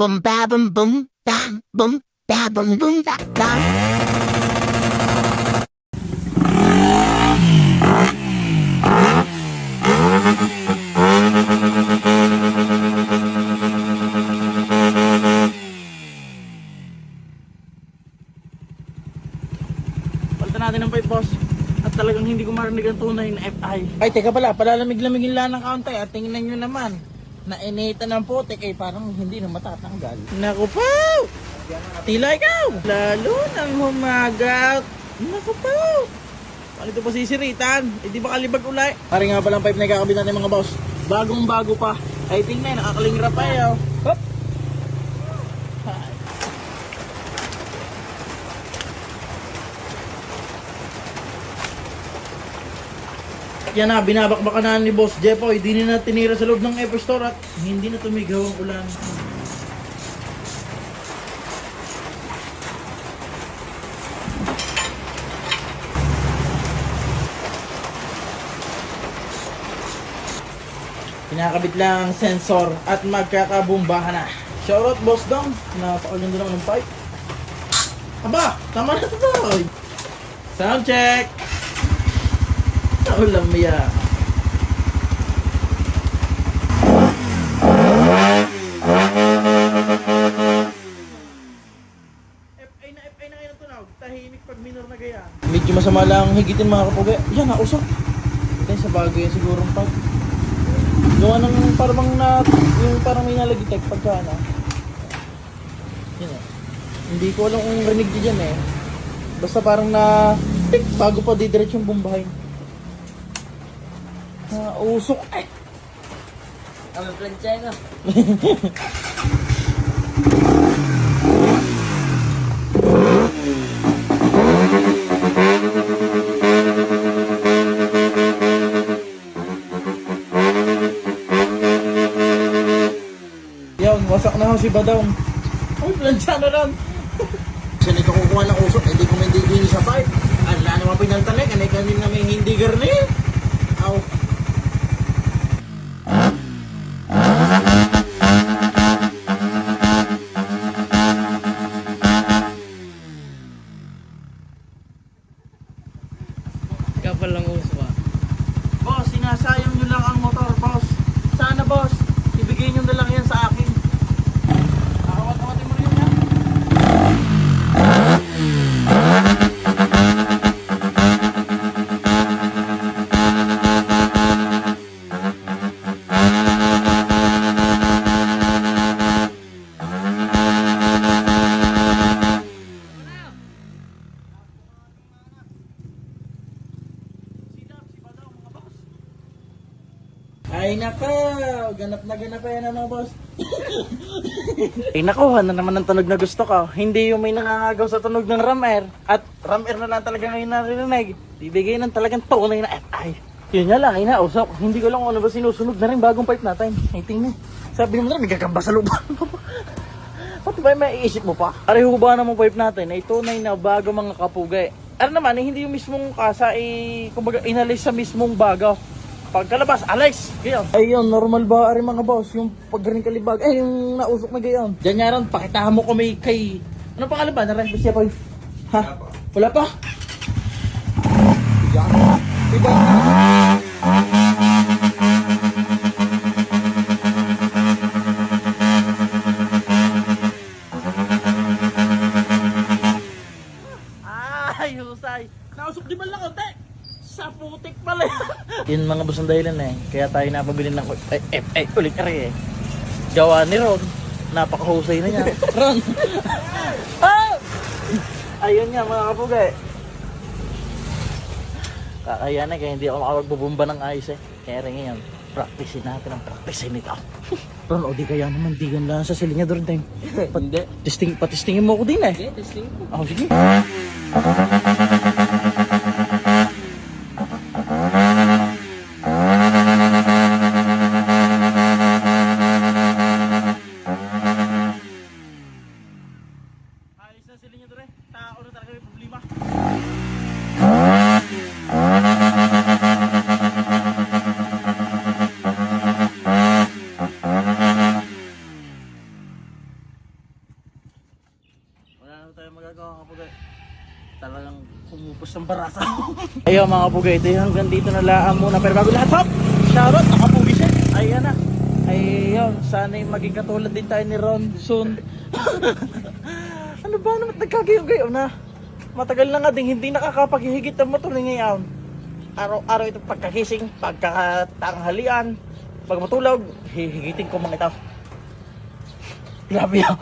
boom ba boom boom bam boom ba boom boom ba bam. Palitan natin ng pipe, boss. At talagang hindi ko marinig ang tunay na FI. Ay, teka pala, palalamig-lamigin lang ng kaunti at tingnan nyo naman. Nainita ng putik ay parang hindi na matatanggal. Naku po! Tila ikaw! Lalo nang humagat. Naku po! Paano ito pa sisiritan? Eh di ba kalibag ulay? Pare nga palang pipe na ikakabit natin mga boss. Bagong bago pa. Ay, tingnan, nakakalingra pa eh. Oh. Hop! Yan na, binabakbakan na ni Boss Jepoy. Di na tinira sa loob ng Everstore at hindi na tumigaw ang ulan. Pinakabit lang ang sensor at magkakabumbahan na. Shoutout Boss Dong, napakaganda naman ng pipe. Aba, tama na ito boy. Sound check. Ulam ya. FA na kayo ng tunog. Tahimik pag minor na gaya. Medyo masama lang higitin mga kapugi. Yan, nausap. Ito sa bagay siguro ang pag. Gawa ng parang na, yung parang may nalagitek pagka ano. Yan eh. Hindi ko alam kung rinig dyan eh. Basta parang na, tik, bago pa didiretso yung bumbahin. Usok ay. Kami plancha na. Yan, wasak na ho si Badong. Ay, plancha na rin. Kasi nito kukuha ng usok, hindi ko may digin sa pipe. Ala naman pinaltanik, anay kanin na may hindi garni. Aw. Kapal lang uso ah. Boss, sinasayang nyo lang ang motor, boss. Sana, boss, ibigay nyo na lang yan sa akin. Awat-awatin mo rin yan. Ay nako, ganap na yan ano boss. Ay nakuha na naman ang tunog na gusto ko. Hindi yung may nangangagaw sa tunog ng ram-air. At ram-air na lang talaga ngayon narinig. Bibigay ng talagang tunay na FI. Yun nga lang, inausap. Hindi ko lang kung ano ba sinusunog na rin bagong pipe natin. Ay tingnan. Sabi naman na, may gagamba sa lupa. Pati ba may iisip mo pa? Pareho ba namang pipe natin ay tunay na bago mga kapugay. Ano naman, eh, hindi yung mismong kasa kumbaga inalis sa mismong bago. Pagkalabas, alis! Gayon. Ayun, normal ba rin mga boss, yung paggaling kalibag, ay yung nausok na gayon. Diyan nga ron, pakitahan mo kami kay... Ano pangalan ba? Naran siya pa? Ha? Wala pa? Diba? Ay, husay. Nausok di ba lang konti? Sa putik pala. Yun mga boss ang dahilan eh. Kaya tayo napabili ng ulit kare eh. Gawa ni Ron. Napakahusay na niya. Ron. Ah! Ayun nga mga kapugay. Kakaya na kaya hindi ako makapagbubumba ng ayos eh. Kaya rin ngayon, practicein natin ang practicein nito. Ron, o di kaya naman, digan lang sa silinyador din. Hindi. Patistingin mo ako din eh. Okay, testing ko. Ako sige. Ayos na silinyador eh. Tao na talaga may problema. tayong magagawa kapugay. Talagang kumupos ng barasa. Ayun mga kapugay, ito yung hanggang dito na laan muna. Pero bago lahat, hop! Shoutout, nakapugay siya. Ayan na. Ayun, sana'y maging katulad din tayo ni Ron soon. Ano ba naman nagkagayon-gayon na? Matagal na nga din, hindi nakakapaghihigit ng motor ngayon. Araw-araw ito pagkakising, pagkatanghalian, pag matulog, hihigitin ko mga ito. Grabe yan.